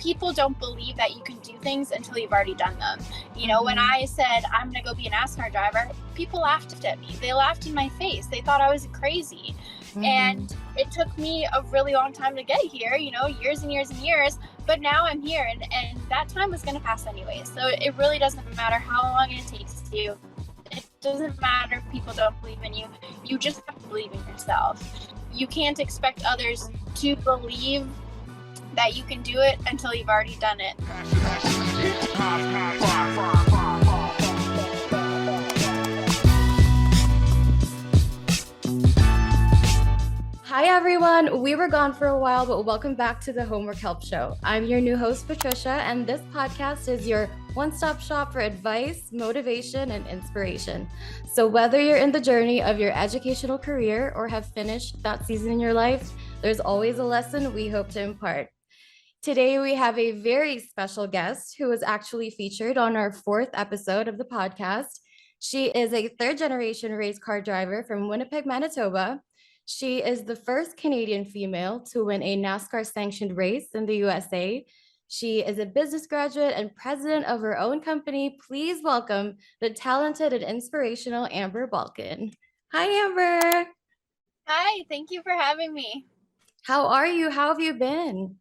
people don't believe that you can do things until you've already done them. You know, when I said I'm going to go be a NASCAR driver, people laughed at me. They laughed in my face. They thought I was crazy. And it took me a really long time to get here, you know, years and years and years. But now I'm here, and that time was going to pass anyway. So it really doesn't matter how long it takes you. It doesn't matter if people don't believe in you. You just have to believe in yourself. You can't expect others to believe that you can do it until you've already done it. Hi everyone, we were gone for a while, but welcome back to the Homework Help Show. I'm your new host, Patricia, and this podcast is your one-stop shop for advice, motivation, and inspiration. So whether you're in the journey of your educational career or have finished that season in your life, there's always a lesson we hope to impart. Today, we have a very special guest who was actually featured on our 4th episode of the podcast. She is a third-generation race car driver from Winnipeg, Manitoba. She is the first Canadian female to win a NASCAR-sanctioned race in the USA. She is a business graduate and president of her own company. Please welcome the talented and inspirational Amber Balcaen. Hi, Amber. Hi, thank you for having me. How are you? How have you been?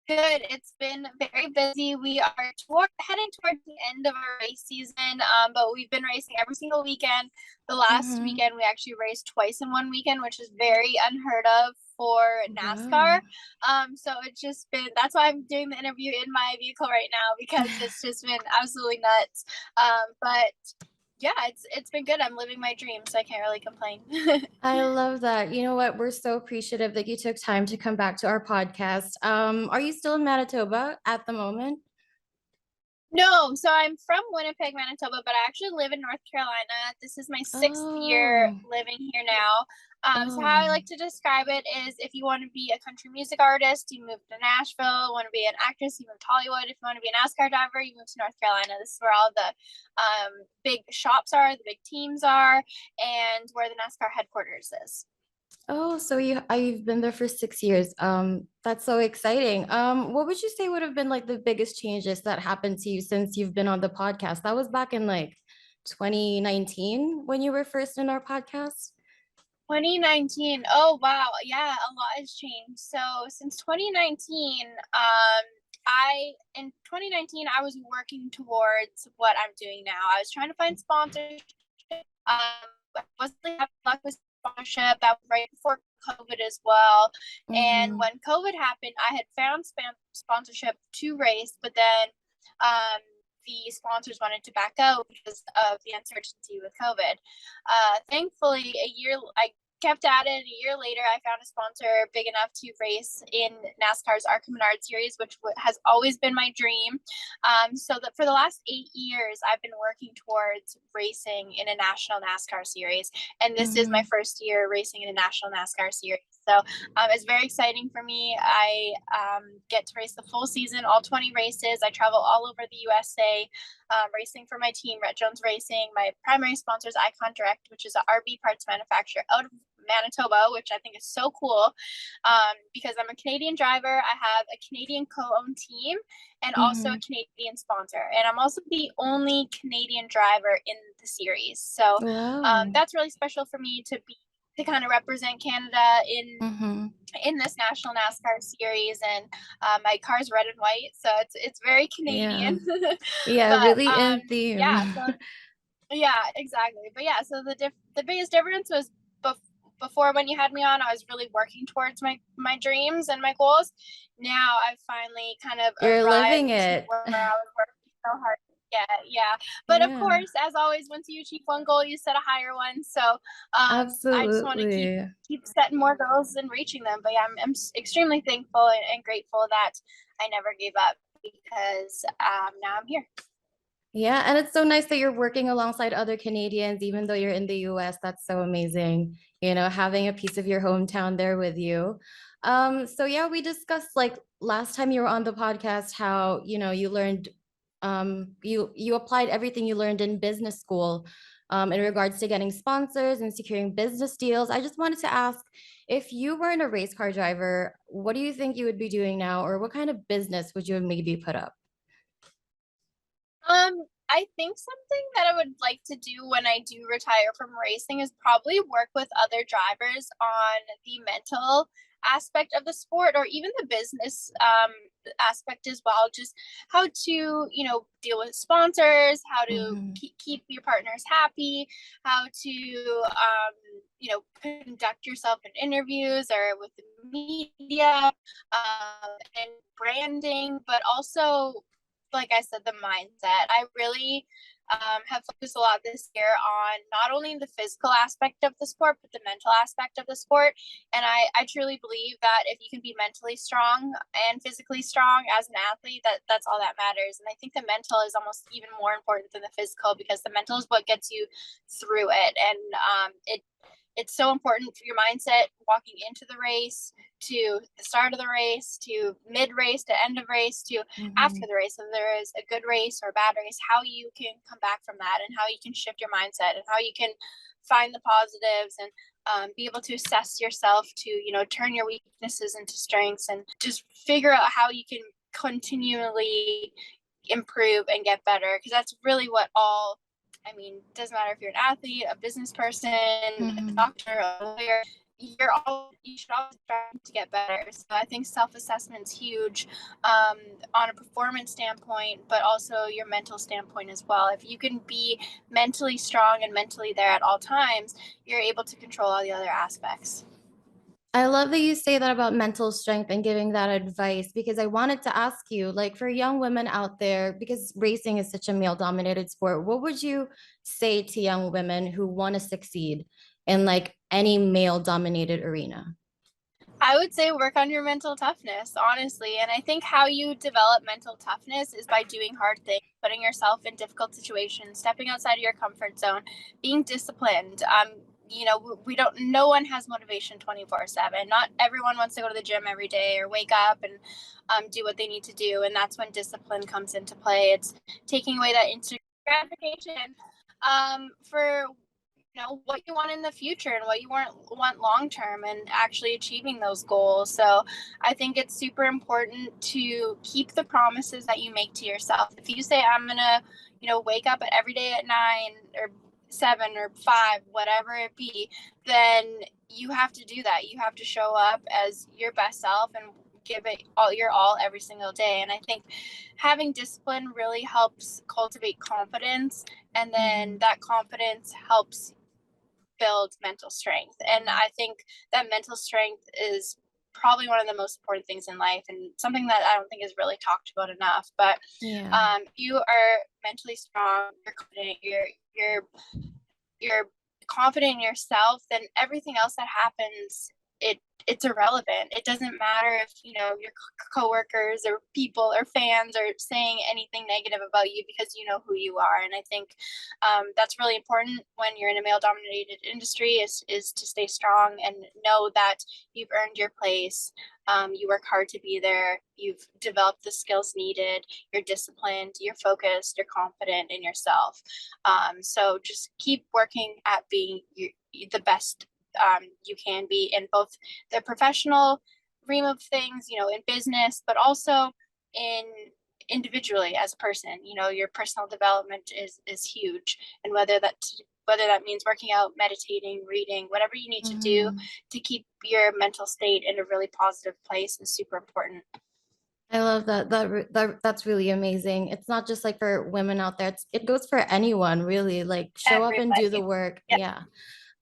Good. It's been very busy. We are heading towards the end of our race season, but we've been racing every single weekend. The last weekend, we actually raced twice in one weekend, which is very unheard of for NASCAR. So it's just been, that's why I'm doing the interview in my vehicle right now, because it's just been absolutely nuts. But yeah, it's been good. I'm living my dream, so I can't really complain. I love that. You know what? We're so appreciative that you took time to come back to our podcast. Are you still in Manitoba at the moment? No, so I'm from Winnipeg, Manitoba, but I actually live in North Carolina. This is my 6th year living here now. So how I like to describe it is, if you want to be a country music artist, you move to Nashville. Want to be an actress, you move to Hollywood. If you want to be a NASCAR driver, you move to North Carolina. This is where all the big shops are, the big teams are, and where the NASCAR headquarters is. Oh, so you've been there for 6 years. That's so exciting. What would you say would have been like the biggest changes that happened to you since you've been on the podcast? That was back in like 2019 when you were first in our podcast. 2019. Oh wow, yeah, a lot has changed. So since 2019, in 2019 I was working towards what I'm doing now. I was trying to find sponsorship. I wasn't having luck with sponsorship. That was right before COVID as well. And when COVID happened, I had found sponsorship to race, but then the sponsors wanted to back out because of the uncertainty with COVID. Thankfully, I kept at it. A year later, I found a sponsor big enough to race in NASCAR's Arca Menard series, which has always been my dream. So that for the last 8 years, I've been working towards racing in a national NASCAR series. And this is my first year racing in a national NASCAR series. So it's very exciting for me. I get to race the full season, all 20 races. I travel all over the USA, racing for my team, Red Jones Racing. My primary sponsor is Icon Direct, which is an RV parts manufacturer out of Manitoba, which I think is so cool, because I'm a Canadian driver. I have a Canadian co-owned team and also a Canadian sponsor. And I'm also the only Canadian driver in the series. So that's really special for me to kind of represent Canada in this national NASCAR series. And my car's red and white, so it's very Canadian. Yeah, but, really in theme. Yeah, exactly. But yeah, so the biggest difference was before, when you had me on, I was really working towards my dreams and my goals. Now I've finally kind of living it. Where I was working so hard. Yeah. But of course, as always, once you achieve one goal, you set a higher one. So absolutely. I just want to keep setting more goals and reaching them. But yeah, I'm extremely thankful and grateful that I never gave up, because now I'm here. Yeah, and it's so nice that you're working alongside other Canadians, even though you're in the US. That's so amazing, you know, having a piece of your hometown there with you. So yeah, we discussed like last time you were on the podcast how, you know, you learned you applied everything you learned in business school in regards to getting sponsors and securing business deals. I just wanted to ask, If you weren't a race car driver, what do you think you would be doing now, or what kind of business would you maybe put up? I think something that I would like to do when I do retire from racing is probably work with other drivers on the mental aspect of the sport or even the business aspect as well. Just how to, deal with sponsors, how to Hmm. keep your partners happy, how to, conduct yourself in interviews or with the media and branding, but also like I said, the mindset. I really have focused a lot this year on not only the physical aspect of the sport, but the mental aspect of the sport. And I truly believe that if you can be mentally strong and physically strong as an athlete, that's all that matters. And I think the mental is almost even more important than the physical because the mental is what gets you through it. And it's so important for your mindset walking into the race, to the start of the race, to mid race, to end of race, to after Hmm. the race. If there is a good race or a bad race, how you can come back from that and how you can shift your mindset and how you can find the positives and be able to assess yourself to, turn your weaknesses into strengths and just figure out how you can continually improve and get better because that's really what all doesn't matter if you're an athlete, a business person, a Hmm. doctor, a lawyer, you should always strive to get better. So I think self-assessment's huge on a performance standpoint, but also your mental standpoint as well. If you can be mentally strong and mentally there at all times, you're able to control all the other aspects. I love that you say that about mental strength and giving that advice because I wanted to ask you, like, for young women out there, because racing is such a male dominated sport, what would you say to young women who want to succeed in like any male dominated arena? I would say work on your mental toughness, honestly. And I think how you develop mental toughness is by doing hard things, putting yourself in difficult situations, stepping outside of your comfort zone, being disciplined. We don't, no one has motivation 24/7. Not everyone wants to go to the gym every day or wake up and do what they need to do. And that's when discipline comes into play. It's taking away that instant gratification for what you want in the future and what you want long term and actually achieving those goals. So I think it's super important to keep the promises that you make to yourself. If you say I'm gonna wake up every day at 9 or 7 or 5, whatever it be, then you have to do that. You have to show up as your best self and give it all your all every single day. And I think having discipline really helps cultivate confidence, and then Mhm. that confidence helps build mental strength. And I think that mental strength is probably one of the most important things in life and something that I don't think is really talked about enough. But Yeah. you are mentally strong, you're confident, you're confident in yourself, then everything else that happens, it's irrelevant. It doesn't matter if your coworkers or people or fans are saying anything negative about you because you know who you are. And I think that's really important when you're in a male dominated industry is to stay strong and know that you've earned your place. You work hard to be there. You've developed the skills needed. You're disciplined. You're focused. You're confident in yourself. So just keep working at being the best you can be in both the professional realm of things, in business, but also in individually as a person. Your personal development is huge, and whether that means working out, meditating, reading, whatever you need to do Mhm. to keep your mental state in a really positive place is super important. I love that. That's really amazing. It's not just like for women out there. It goes for anyone, really. Like show up and do the Everybody. work. Yep. Yeah.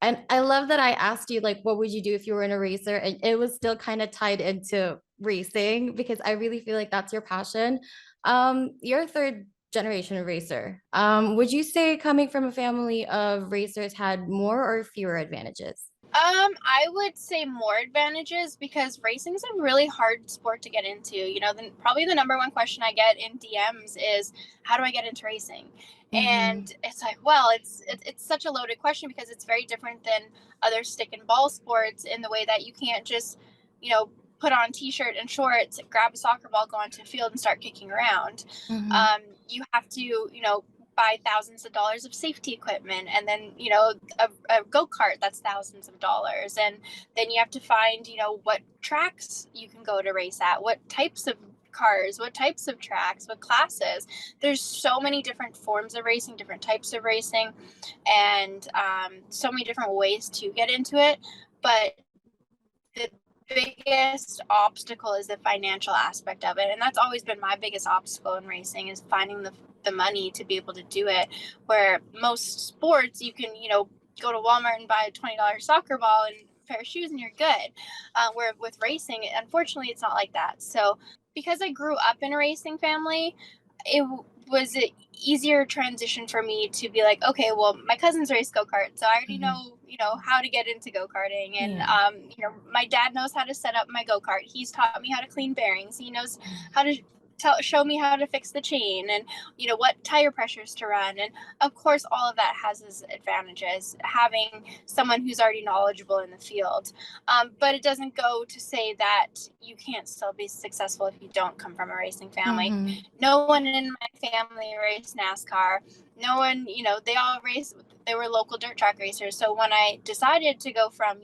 And I love that I asked you, like, what would you do if you were in a racer? And it was still kind of tied into racing because I really feel like that's your passion. You're a third generation racer. Would you say coming from a family of racers had more or fewer advantages? I would say more advantages because racing is a really hard sport to get into. Probably the number one question I get in DMs is, "How do I get into racing?" Mm-hmm. And it's like, well, it's such a loaded question because it's very different than other stick and ball sports in the way that you can't just, you know, put on t-shirt and shorts, grab a soccer ball, go onto a field, and start kicking around. Mm-hmm. You have to, buy thousands of dollars of safety equipment, and then a go-kart that's thousands of dollars, and then you have to find what tracks you can go to race at, what types of cars, what types of tracks, what classes. There's so many different forms of racing, different types of racing, and so many different ways to get into it. But the biggest obstacle is the financial aspect of it, and that's always been my biggest obstacle in racing, is finding the money to be able to do it. Where most sports, you can go to Walmart and buy a $20 soccer ball and a pair of shoes and you're good. Where with racing, unfortunately, it's not like that. So because I grew up in a racing family, it was an easier transition for me to be like, okay, well, my cousins race go-karts, so I already know how to get into go-karting, and my dad knows how to set up my go-kart. He's taught me how to clean bearings. He knows how to show me how to fix the chain, and what tire pressures to run. And of course, all of that has its advantages, having someone who's already knowledgeable in the field. But it doesn't go to say that you can't still be successful if you don't come from a racing family. Mm-hmm. No one in my family raced NASCAR. No one, they all raced. They were local dirt track racers. So when I decided to go from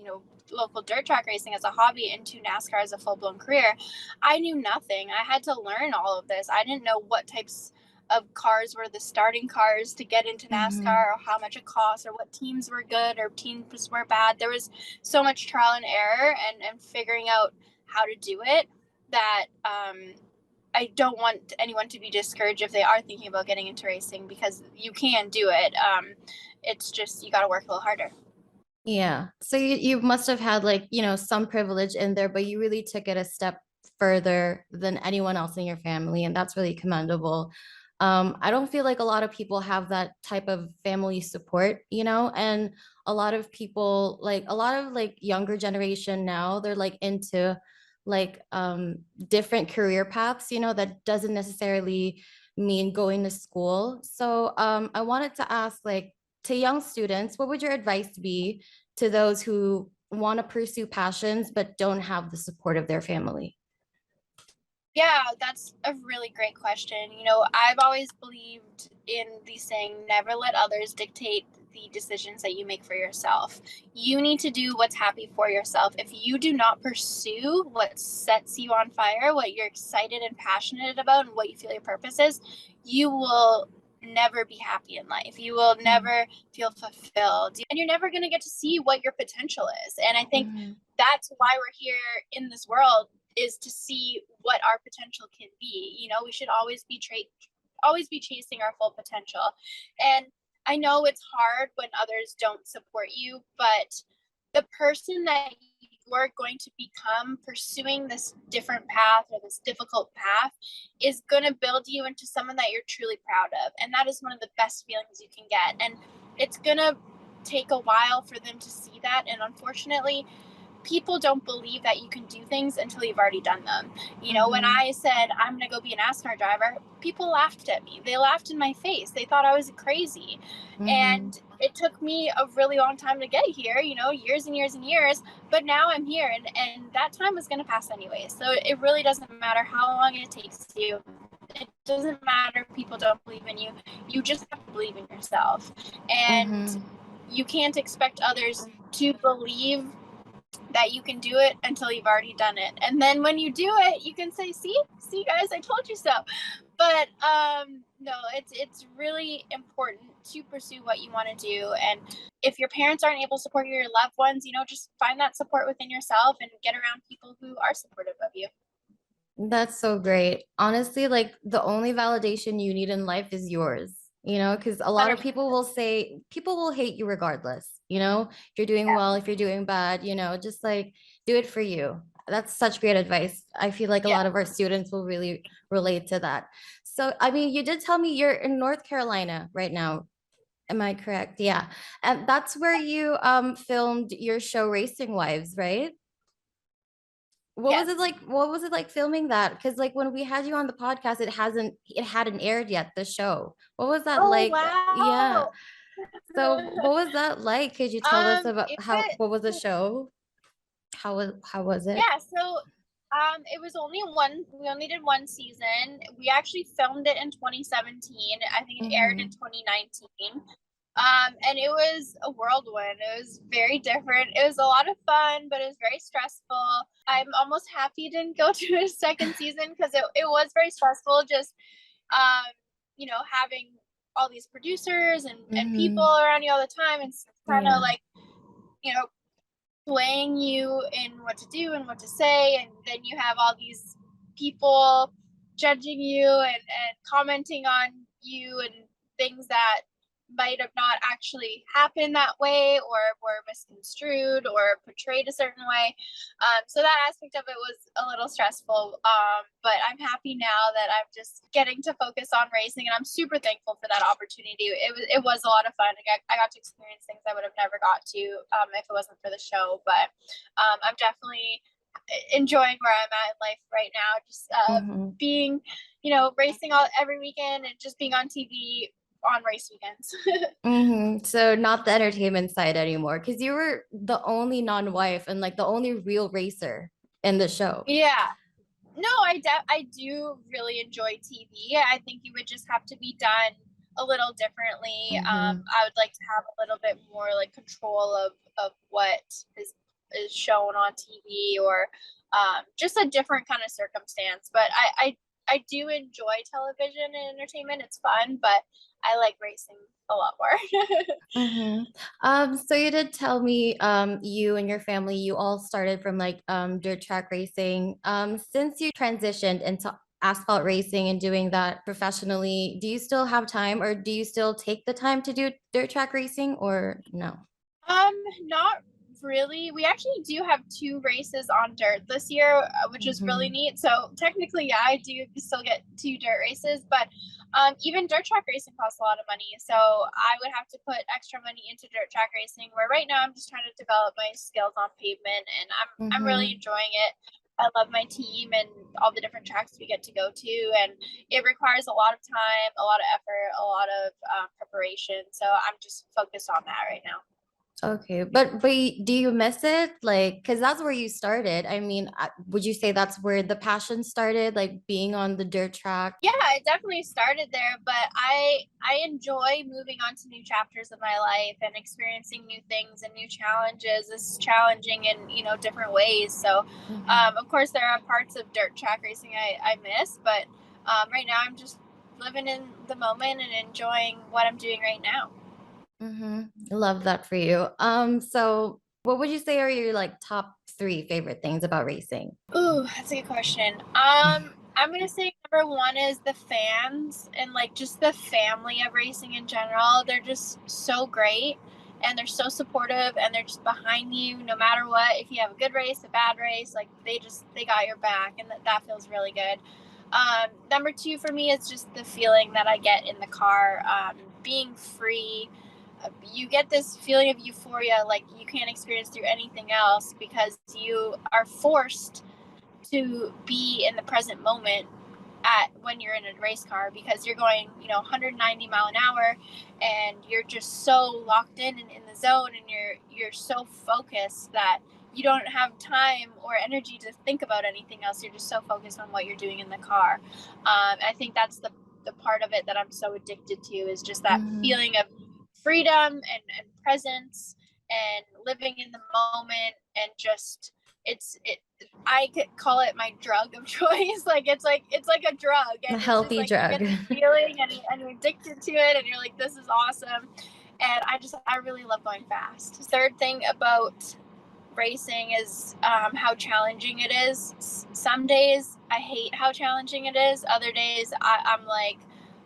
local dirt track racing as a hobby into NASCAR as a full-blown career, I knew nothing. I had to learn all of this. I didn't know what types of cars were the starting cars to get into NASCAR, or how much it cost, or what teams were good or teams were bad. There was so much trial and error and figuring out how to do it, that I don't want anyone to be discouraged if they are thinking about getting into racing, because you can do it. It's just, you got to work a little harder. Yeah. So you must have had some privilege in there, but you really took it a step further than anyone else in your family, and that's really commendable. I don't feel like a lot of people have that type of family support, and a lot of people, a lot of younger generation now, they're into different career paths, that doesn't necessarily mean going to school. So I wanted to ask, to young students, what would your advice be to those who want to pursue passions but don't have the support of their family? Yeah, that's a really great question. I've always believed in the saying, never let others dictate the decisions that you make for yourself. You need to do what's happy for yourself. If you do not pursue what sets you on fire, what you're excited and passionate about, and what you feel your purpose is, you will never be happy in life. You will never feel fulfilled, and you're never going to get to see what your potential is. And I think that's why we're here in this world, is to see what our potential can be. We should always be chasing our full potential. And I know it's hard when others don't support you, but the person that you're going to become pursuing this different path, or this difficult path, is going to build you into someone that you're truly proud of. And that is one of the best feelings you can get. And it's going to take a while for them to see that. And unfortunately, people don't believe that you can do things until you've already done them. When I said I'm going to go be a NASCAR driver, people laughed at me. They laughed in my face. They thought I was crazy. And it took me a really long time to get here, years and years and years, but now I'm here, and that time was going to pass anyway. So it really doesn't matter how long it takes you. It doesn't matter if people don't believe in you. You just have to believe in yourself. And you can't expect others to believe that you can do it until you've already done it. And then when you do it, you can say, see guys, I told you so. But no, it's really important to pursue what you want to do. And if your parents aren't able to support your loved ones, just find that support within yourself and get around people who are supportive of you. That's so great. Honestly, the only validation you need in life is yours, because a lot of people will say, people will hate you regardless, if you're doing well, if you're doing bad, just do it for you. That's such great advice. I feel like a lot of our students will really relate to that. So, I mean, you did tell me you're in North Carolina right now. Am I correct? Yeah. And that's where you filmed your show Racing Wives, right? What was it like? What was it like filming that? Because when we had you on the podcast, it hadn't aired yet, the show. What was that like? Yeah. Wow. So what was that like? Could you tell us about What what was the show? How was it? Yeah, so It was only one. We only did one season. We actually filmed it in 2017. I think it aired in Mm-hmm. 2019. And it was a whirlwind. It was very different. It was a lot of fun, but it was very stressful. I'm almost happy it didn't go to a second season because it was very stressful. Just um, having all these producers and people Mm-hmm. around you all the time. It's kind of Yeah. like you know swaying you in what to do and what to say, and then you have all these people judging you and commenting on you and things that might have not actually happened that way or were misconstrued or portrayed a certain way. So that aspect of it was a little stressful, but I'm happy now that I'm just getting to focus on racing, and I'm super thankful for that opportunity. It was a lot of fun. I got to experience things I would have never got to if it wasn't for the show. But I'm definitely enjoying where I'm at in life right now. Just Mm-hmm. being, racing every weekend and just being on TV on race weekends. Mm-hmm. So not the entertainment side anymore, because you were the only non-wife and like the only real racer in the show. Yeah. No, I do really enjoy TV. I think it would just have to be done a little differently. Mm-hmm. I would like to have a little bit more like control of what is shown on TV, or just a different kind of circumstance. But I do enjoy television and entertainment. It's fun, but I like racing a lot more. Mm-hmm. So you did tell me, you and your family, you all started from like dirt track racing. Since you transitioned into asphalt racing and doing that professionally, do you still have time or do you still take the time to do dirt track racing or no? Not really. We actually do have two races on dirt this year, which is really Mm-hmm. neat. So technically, yeah, I do still get two dirt races, but even dirt track racing costs a lot of money. So I would have to put extra money into dirt track racing. Where right now I'm just trying to develop my skills on pavement, and I'm really Mm-hmm. enjoying it. I love my team and all the different tracks we get to go to, and it requires a lot of time, a lot of effort, a lot of preparation. So I'm just focused on that right now. Okay, do you miss it? Like, because that's where you started. I mean, would you say that's where the passion started, like being on the dirt track? Yeah, it definitely started there, but I enjoy moving on to new chapters of my life and experiencing new things and new challenges. It's challenging in different ways. So, Mm-hmm. of course, there are parts of dirt track racing I miss, but right now I'm just living in the moment and enjoying what I'm doing right now. Mm-hmm. Love that for you. So what would you say are your like top three favorite things about racing? Ooh, that's a good question. I'm gonna say number one is the fans and like just the family of racing in general. They're just so great and they're so supportive and they're just behind you no matter what. If you have a good race, a bad race, like they got your back, and that feels really good. Number two for me is just the feeling that I get in the car, being free. You get this feeling of euphoria like you can't experience through anything else because you are forced to be in the present moment at when you're in a race car, because you're going 190 mile an hour, and you're just so locked in and in the zone, and you're so focused that you don't have time or energy to think about anything else. You're just so focused on what you're doing in the car. I think that's the part of it that I'm so addicted to, is just that Mm-hmm. feeling of freedom and presence and living in the moment, and just it I could call it my drug of choice. Like it's like a drug, A and it's just healthy like you drug. get this feeling, and you're addicted to it, and you're like, this is awesome. And I really love going fast. Third thing about racing is how challenging it is. Some days I hate how challenging it is. Other days I'm like,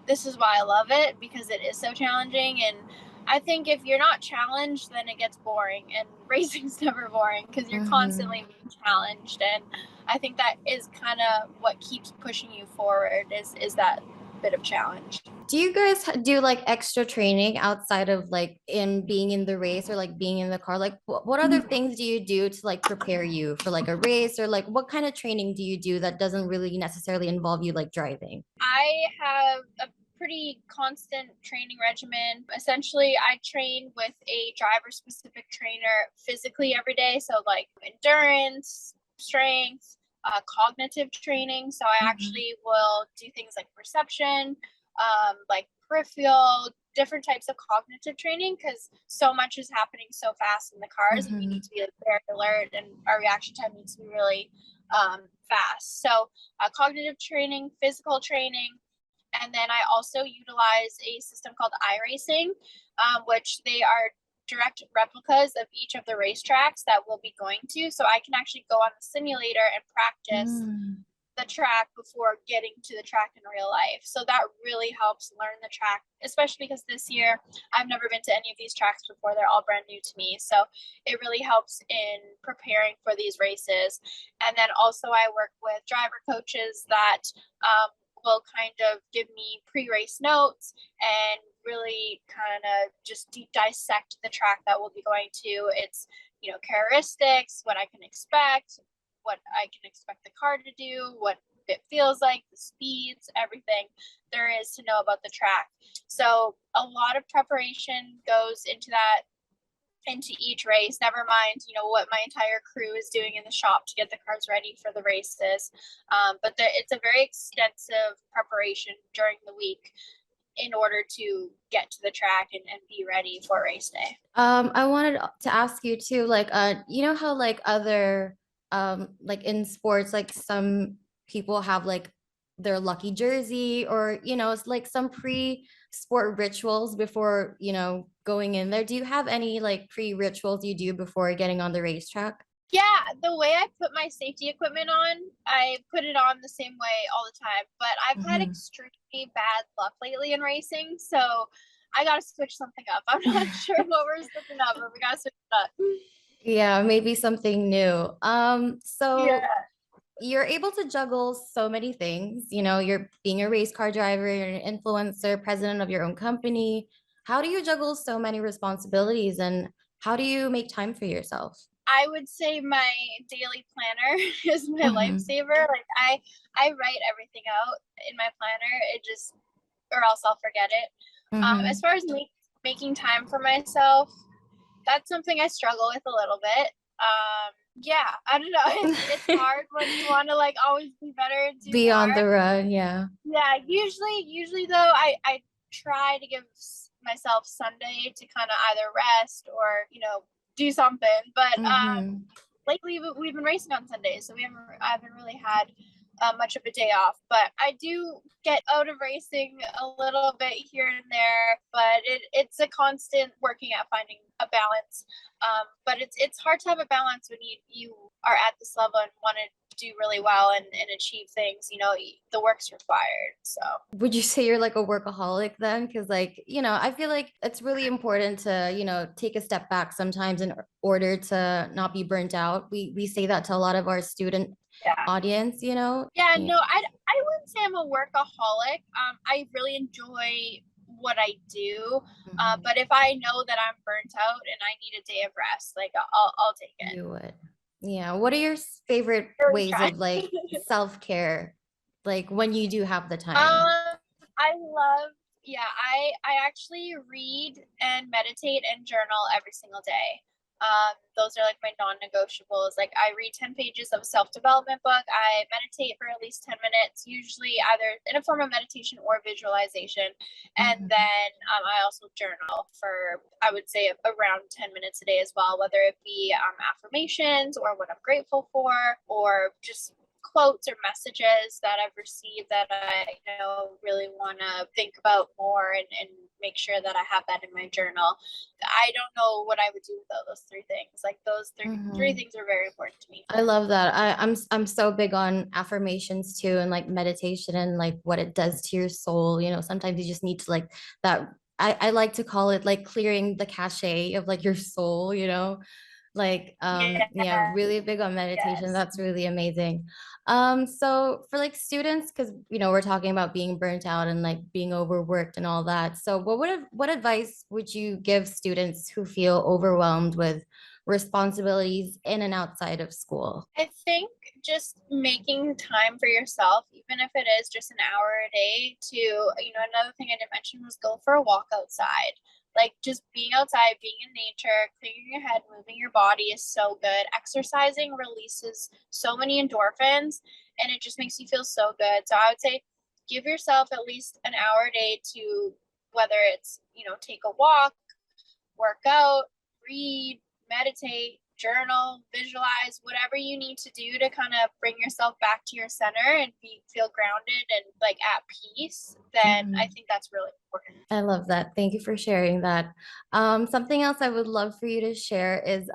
this is why I love it, because it is so challenging. And I think if you're not challenged, then it gets boring. And racing's never boring because you're Mm-hmm. constantly being challenged. And I think that is kind of what keeps pushing you forward, is that bit of challenge. Do you guys do like extra training outside of like in being in the race or like being in the car? Like what other things do you do to like prepare you for like a race, or like what kind of training do you do that doesn't really necessarily involve you like driving? I have a pretty constant training regimen. Essentially, I train with a driver specific trainer physically every day. So, like endurance, strength, cognitive training. So I Mhm. actually will do things like perception, like peripheral, different types of cognitive training, because so much is happening so fast in the cars, and we need Mhm. to be like, very alert, and our reaction time needs to be really fast. So cognitive training, physical training, and then I also utilize a system called iRacing, which they are direct replicas of each of the racetracks that we'll be going to. So I can actually go on the simulator and practice Mm. the track before getting to the track in real life. So that really helps learn the track, especially because this year I've never been to any of these tracks before. They're all brand new to me. So it really helps in preparing for these races. And then also, I work with driver coaches that will kind of give me pre-race notes and really kind of just deep dissect the track that we'll be going to. It's, characteristics, what I can expect, what I can expect the car to do, what it feels like, the speeds, everything there is to know about the track. So a lot of preparation goes into that, into each race, never mind, what my entire crew is doing in the shop to get the cars ready for the races. But it's a very extensive preparation during the week in order to get to the track and be ready for race day. I wanted to ask you too, like, you know how like other, like in sports, like some people have like their lucky jersey, or it's like some pre-sport rituals before, going in there. Do you have any like pre-rituals you do before getting on the racetrack? Yeah, the way I put my safety equipment on, I put it on the same way all the time. But I've had Mhm. extremely bad luck lately in racing, so I gotta switch something up. I'm not sure what we're switching up, but we gotta switch it up. Yeah, maybe something new. So Yeah. you're able to juggle so many things. You're being a race car driver, you're an influencer, president of your own company. How do you juggle so many responsibilities, and how do you make time for yourself? I would say my daily planner is my Mm-hmm. lifesaver. Like I write everything out in my planner. It just, or else I'll forget it. As Mm-hmm. far as making time for myself, that's something I struggle with a little bit. Yeah, I don't know. It's hard when you want to like always be better and do Be on more. the run, yeah. Yeah, usually though, I try to give myself Sunday to kind of either rest or do something. But Mm-hmm. lately we've been racing on Sundays, so I haven't really had much of a day off. But I do get out of racing a little bit here and there. But it's a constant working at finding a balance. But it's hard to have a balance when you are at this level and want to do really well and achieve things. The work's required. So Would you say you're like a workaholic then? Because, like, I feel like it's really important to, take a step back sometimes in order to not be burnt out. We say that to a lot of our student yeah. audience. Yeah, Yeah. no, I wouldn't say I'm a workaholic. I really enjoy what I do. Mhm. But if I know that I'm burnt out and I need a day of rest, like I'll take it. You would. Yeah. What are your favorite I really ways try. of like self-care, like when you do have the time? I love, yeah, I actually read and meditate and journal every single day. Those are like my non-negotiables. Like I read 10 pages of a self-development book. I meditate for at least 10 minutes, usually either in a form of meditation or visualization. And Mhm. then I also journal for, I would say, around 10 minutes a day as well, whether it be affirmations or what I'm grateful for, or just quotes or messages that I've received that I really want to think about more and make sure that I have that in my journal. I don't know what I would do without those three things. Like those three Mhm. things are very important to me. I love that. I'm so big on affirmations too, and like meditation and like what it does to your soul. Sometimes you just need to like that. I like to call it like clearing the cache of like your soul. Like yeah, Yeah. really big on meditation. Yes. That's really amazing. So for like students, because we're talking about being burnt out and like being overworked and all that. So what advice would you give students who feel overwhelmed with responsibilities in and outside of school? I think just making time for yourself, even if it is just an hour a day, to, another thing I didn't mention was go for a walk outside. Like just being outside, being in nature, clearing your head, moving your body is so good. Exercising releases so many endorphins and it just makes you feel so good. So I would say give yourself at least an hour a day to, whether it's, take a walk, work out, read, meditate, journal, visualize, whatever you need to do to kind of bring yourself back to your center and feel grounded and like at peace, then I think that's really important. I love that. Thank you for sharing that. Something else I would love for you to share is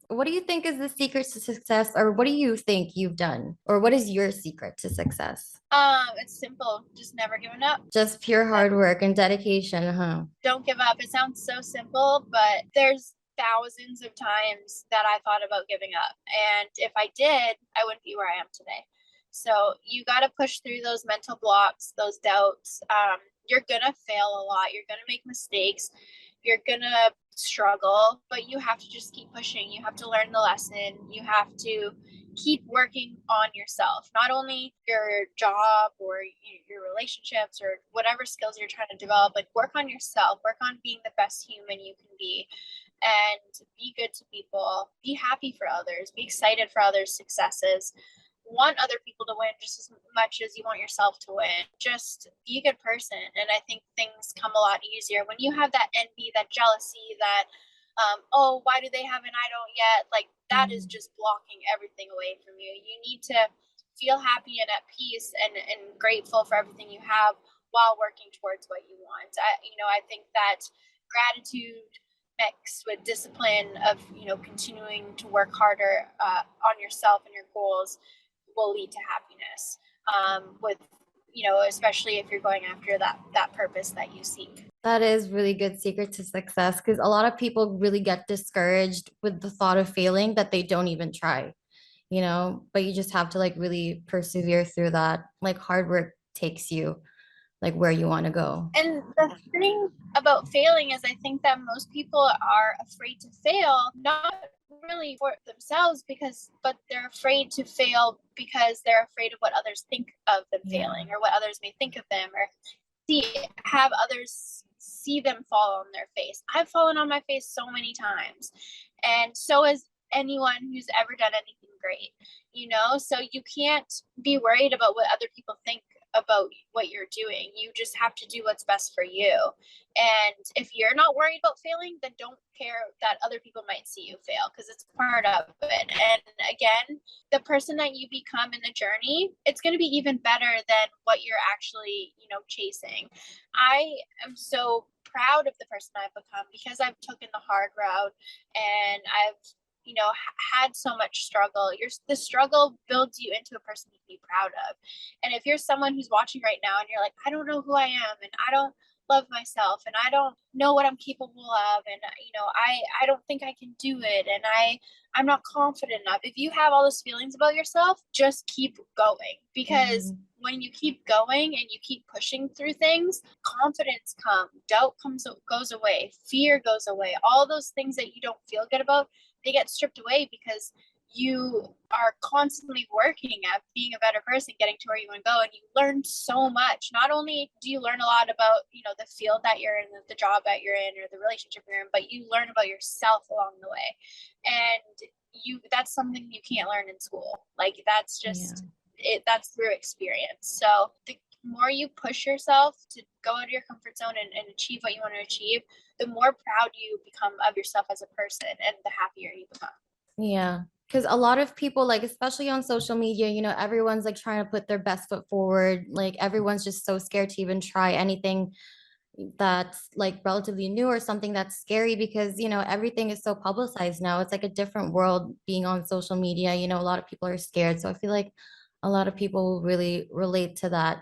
what do you think is the secret to success, or what do you think you've done, or what is your secret to success? It's simple. Just never giving up. Just pure hard work and dedication, huh? Don't give up. It sounds so simple, but there's thousands of times that I thought about giving up. And if I did, I wouldn't be where I am today. So you got to push through those mental blocks, those doubts. You're going to fail a lot. You're going to make mistakes. You're going to struggle, but you have to just keep pushing. You have to learn the lesson. You have to keep working on yourself, not only your job or your relationships or whatever skills you're trying to develop, like work on yourself, work on being the best human you can be, and be good to people, be happy for others, be excited for others' successes, want other people to win just as much as you want yourself to win. Just be a good person. And I think things come a lot easier when you have that envy, that jealousy, that oh, why do they have and I don't yet? Like that is just blocking everything away from you. You need to feel happy and at peace and grateful for everything you have while working towards what you want. I think that gratitude mixed with discipline of, continuing to work harder on yourself and your goals will lead to happiness with, especially if you're going after that purpose that you seek. That is really good secret to success, because a lot of people really get discouraged with the thought of failing that they don't even try, but you just have to like really persevere through that. Like hard work takes you like where you want to go. And the thing about failing is I think that most people are afraid to fail, not really for themselves but they're afraid to fail because they're afraid of what others think of them failing or what others may think of them or have others see them fall on their face. I've fallen on my face so many times, and so has anyone who's ever done anything great, so you can't be worried about what other people think about what you're doing. You just have to do what's best for you. And if you're not worried about failing, then don't care that other people might see you fail, because it's part of it. And again, the person that you become in the journey, it's going to be even better than what you're actually, chasing. I am so proud of the person I've become because I've taken the hard route and I've had so much struggle. The struggle builds you into a person you can be proud of. And if you're someone who's watching right now and you're like, I don't know who I am and I don't love myself and I don't know what I'm capable of and I don't think I can do it and I'm not confident enough. If you have all those feelings about yourself, just keep going, because when you keep going and you keep pushing through things, confidence comes, doubt goes away, fear goes away. All those things that you don't feel good about, they get stripped away because you are constantly working at being a better person, getting to where you want to go. And you learn so much. Not only do you learn a lot about, the field that you're in, the job that you're in, or the relationship you're in, but you learn about yourself along the way. And that's something you can't learn in school. Like that's just it. That's through experience. So the more you push yourself to go out of your comfort zone and achieve what you want to achieve, the more proud you become of yourself as a person and the happier you become. Yeah. Because a lot of people, like, especially on social media, everyone's like trying to put their best foot forward. Like, everyone's just so scared to even try anything that's like relatively new or something that's scary, because, everything is so publicized now. It's like a different world being on social media. A lot of people are scared. So I feel like a lot of people will really relate to that,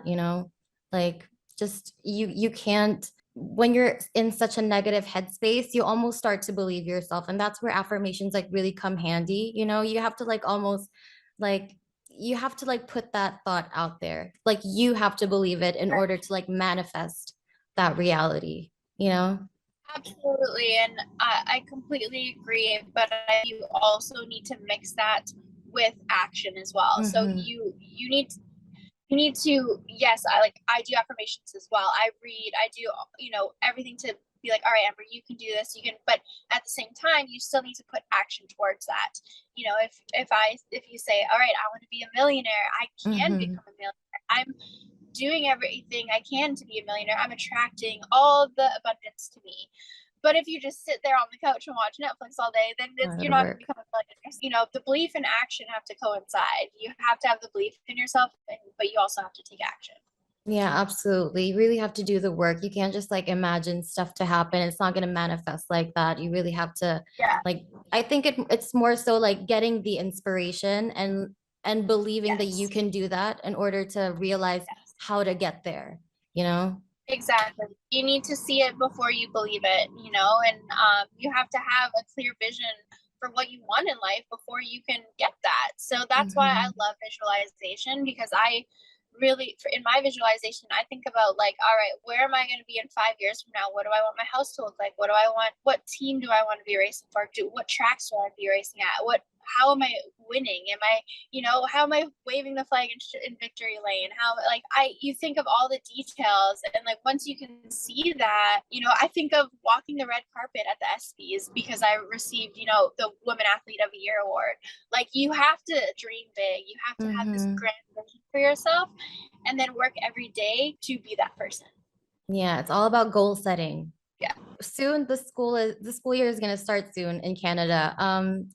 like just you can't, when you're in such a negative headspace, you almost start to believe yourself. And that's where affirmations like really come handy. You have to like almost like you have to like put that thought out there. Like you have to believe it in order to like manifest that reality. Absolutely. And I completely agree. But you also need to mix that with action as well. So you need to, yes, I do affirmations as well. I read, I do, everything to be like, all right, Amber, you can do this, you can, but at the same time, you still need to put action towards that. You know, if you say, all right, I want to be a millionaire, I can Mm-hmm. become a millionaire. I'm doing everything I can to be a millionaire. I'm attracting all the abundance to me. But if you just sit there on the couch and watch Netflix all day, then Out you're of not going to work. become a millionaire. You know, the belief and action have to coincide. You have to have the belief in yourself, but you also have to take action. Yeah, absolutely. You really have to do the work. You can't just like imagine stuff to happen. It's not going to manifest like that. You really have to Yeah. like I think it's more so like getting the inspiration and believing that you Yes. can do that in order to realize Yes. how to get there, you know? Exactly. You need to see it before you believe it, you know, and you have to have a clear vision for what you want in life before you can get that. So that's why I Mm-hmm. love visualization, because I really, in my visualization, I think about like, all right, where am I going to be in 5 years from now? What do I want my house to look like? What do I want? What team do I want to be racing for? What tracks do I want to be racing at? How am I winning? Am I, how am I waving the flag in victory lane? How, like, you think of all the details, and like once you can see that, I think of walking the red carpet at the ESPYs because I received, the Women Athlete of the Year award. Like, you have to dream big. You have to have this Mm-hmm. grand vision for yourself, and then work every day to be that person. Yeah, it's all about goal setting. Yeah. Soon the school year is going to start soon in Canada.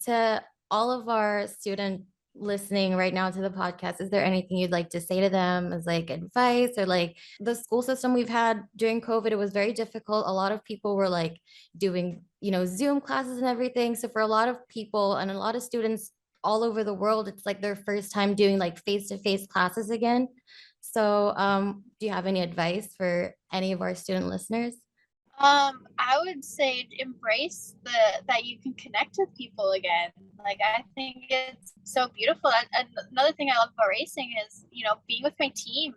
To all of our student listening right now to the podcast, is there anything you'd like to say to them as like advice, or like the school system we've had during COVID? It was very difficult. A lot of people were like doing, Zoom classes and everything. So for a lot of people and a lot of students all over the world, it's like their first time doing like face-to-face classes again. So, do you have any advice for any of our student listeners? I would say embrace that you can connect with people again. Like, I think it's so beautiful. And another thing I love about racing is, being with my team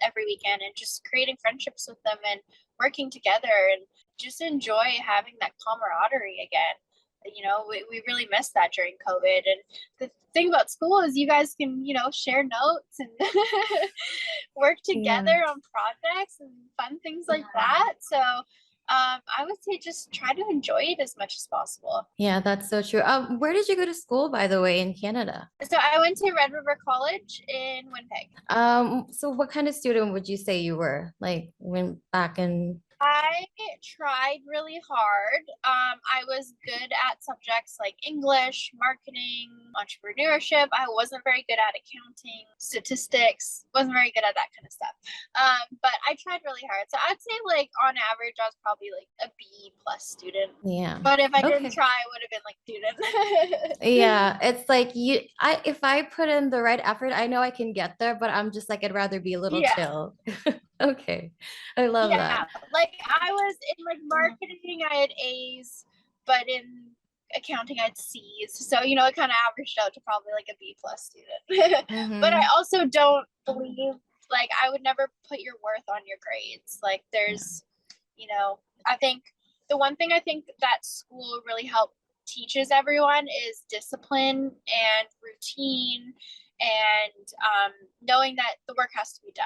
every weekend, and just creating friendships with them and working together, and just enjoy having that camaraderie again. We really missed that during COVID. And the thing about school is you guys can, share notes and work Yeah. together on projects and fun things like that. So I would say just try to enjoy it as much as possible. Yeah, that's so true. Where did you go to school, by the way, in Canada? So I went to Red River College in Winnipeg. So what kind of student would you say you were, like when back in? I tried really hard. I was good at subjects like English, marketing, entrepreneurship. I wasn't very good at accounting, statistics, wasn't very good at that kind of stuff. But I tried really hard. So I'd say, like, on average, I was probably like a B plus student. Yeah. But if I didn't Okay. try, I would have been like student. Yeah, it's like if I put in the right effort, I know I can get there, but I'm just like I'd rather be a little Yeah. chill. Okay. I love that. Yeah, like I was in like marketing, I had A's, but in accounting I had C's. So, it kind of averaged out to probably like a B plus student. But I Mm-hmm. also don't believe, like, I would never put your worth on your grades. Like, I think the one thing I think that school really helped teaches everyone is discipline and routine, and knowing that the work has to be done.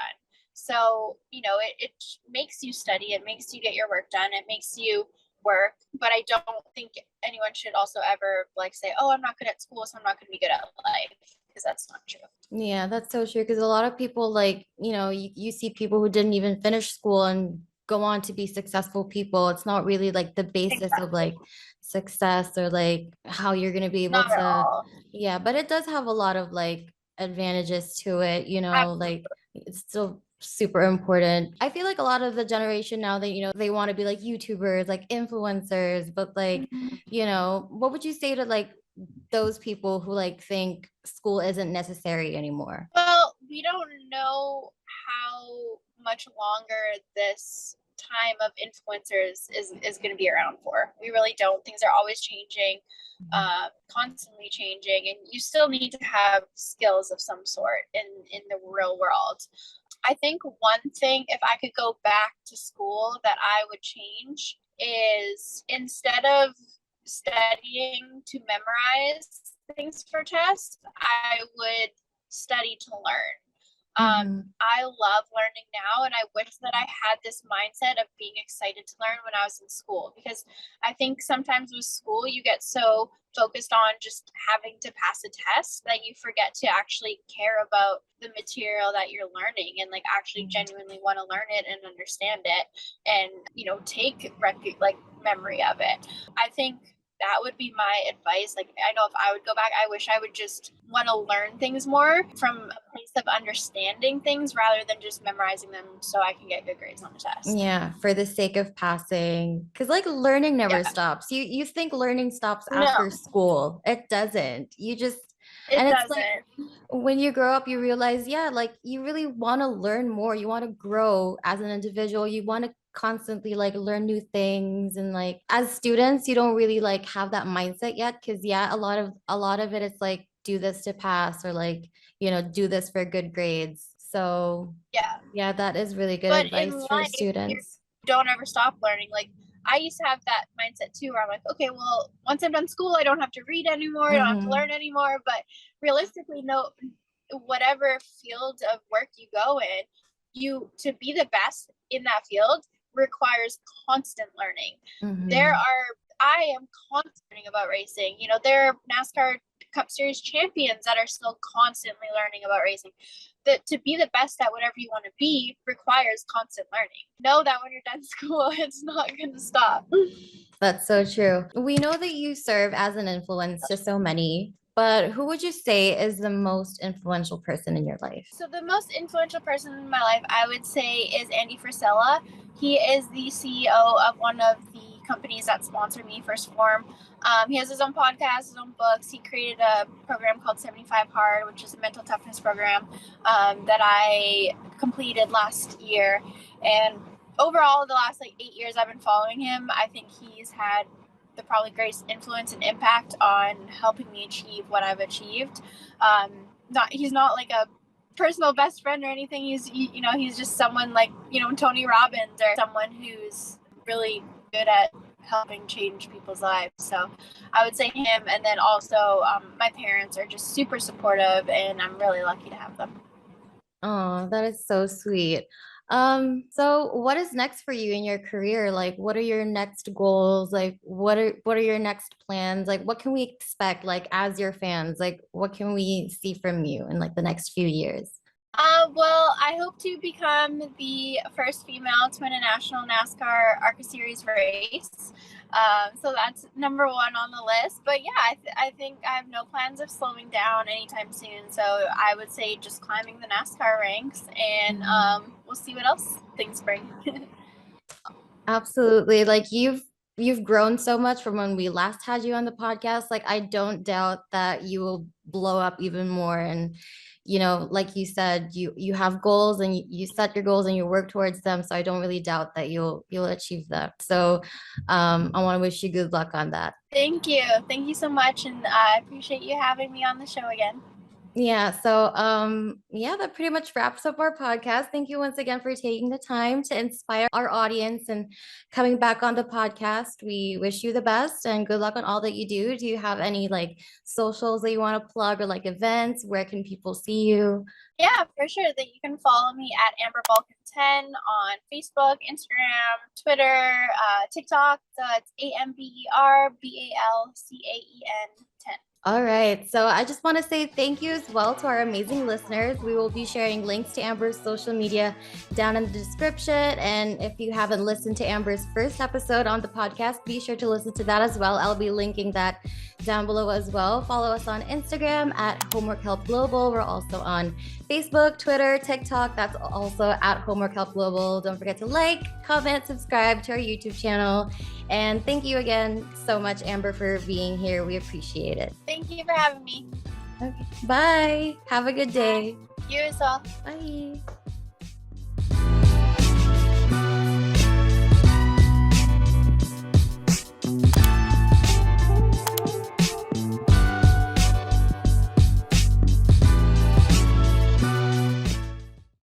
So, it makes you study, it makes you get your work done, it makes you work. But I don't think anyone should also ever like say, oh, I'm not good at school, so I'm not going to be good at life, because that's not true. Yeah, that's so true. Because a lot of people, like, you see people who didn't even finish school and go on to be successful people. It's not really like the basis of Exactly. like success or like how you're going to be able Not at to, all. yeah, but it does have a lot of like advantages to it, Absolutely. like it's still super important. I feel like a lot of the generation now that, they want to be like YouTubers, like influencers, but like, what would you say to like those people who like think school isn't necessary anymore? Well, we don't know how much longer this time of influencers is going to be around for. We really don't. Things are always changing, constantly changing, and you still need to have skills of some sort in the real world. I think one thing, if I could go back to school, that I would change is, instead of studying to memorize things for tests, I would study to learn. I love learning now, and I wish that I had this mindset of being excited to learn when I was in school, because I think sometimes with school you get so focused on just having to pass a test that you forget to actually care about the material that you're learning and like actually genuinely want to learn it and understand it and take memory of it. I think that would be my advice. Like, I know if I would go back, I wish I would just want to learn things more from a place of understanding things rather than just memorizing them so I can get good grades on the test. Yeah, for the sake of passing. Because like learning never stops. You think learning stops after No, school. It doesn't. You just it and it's like doesn't. when you grow up, you realize, yeah, like you really want to learn more. You want to grow as an individual. You want to constantly like learn new things. And like as students, you don't really like have that mindset yet. Cause yeah, a lot of it is like do this to pass or like, do this for good grades. So Yeah. yeah, that is really good But in advice for life, you students. don't ever stop learning. Like, I used to have that mindset too, where I'm like, okay, well, once I'm done school, I don't have to read anymore. I don't have to Mm-hmm. learn anymore. But realistically, no, whatever field of work you go in, you to be the best in that field requires constant learning. Mm-hmm. I am constantly learning about racing. There are NASCAR Cup Series champions that are still constantly learning about racing. That to be the best at whatever you want to be requires constant learning. Know that when you're done school, it's not going to stop. That's so true. We know that you serve as an influence to so many, but who would you say is the most influential person in your life? So the most influential person in my life, I would say, is Andy Frisella. He is the CEO of one of the companies that sponsor me, First Form. He has his own podcast, his own books. He created a program called 75 Hard, which is a mental toughness program that I completed last year. And overall, the last 8 years I've been following him, I think he's had the probably greatest influence and impact on helping me achieve what I've achieved. He's not like a personal best friend or anything. He's just someone like Tony Robbins, or someone who's really good at helping change people's lives. So I would say him, and then also my parents are just super supportive, and I'm really lucky to have them. Oh, that is so sweet. So what is next for you in your career? Like, what are your next goals? Like, what are your next plans? Like, what can we expect, like, as your fans? Like, what can we see from you in like the next few years? Well, I hope to become the first female to win a national NASCAR ARCA Series race. So that's number one on the list. But yeah, I think I have no plans of slowing down anytime soon. So I would say just climbing the NASCAR ranks, and we'll see what else things bring. Absolutely. Like you've grown so much from when we last had you on the podcast. Like I don't doubt that you will blow up even more. And like you said, you have goals and you set your goals and you work towards them. So I don't really doubt that you'll achieve that. So I want to wish you good luck on that. Thank you. Thank you so much, and I appreciate you having me on the show again. Yeah, so yeah, that pretty much wraps up our podcast. Thank you once again for taking the time to inspire our audience and coming back on the podcast. We wish you the best and good luck on all that you do. Do you have any like socials that you want to plug or like events? Where can people see you? Yeah, for sure. That you can follow me at Amber Balcaen 10 on Facebook, Instagram, Twitter, TikTok. So it's AmberBalcaen 10. All right. So I just want to say thank you as well to our amazing listeners. We will be sharing links to Amber's social media down in the description. And if you haven't listened to Amber's first episode on the podcast, be sure to listen to that as well. I'll be linking that down below as well. Follow us on Instagram at Homework Help Global. We're also on Facebook, Twitter, TikTok. That's also at Homework Help Global. Don't forget to like, comment, subscribe to our YouTube channel. And thank you again so much, Amber, for being here. We appreciate it. Thank you for having me. Okay. Bye. Have a good day. You as well. Bye.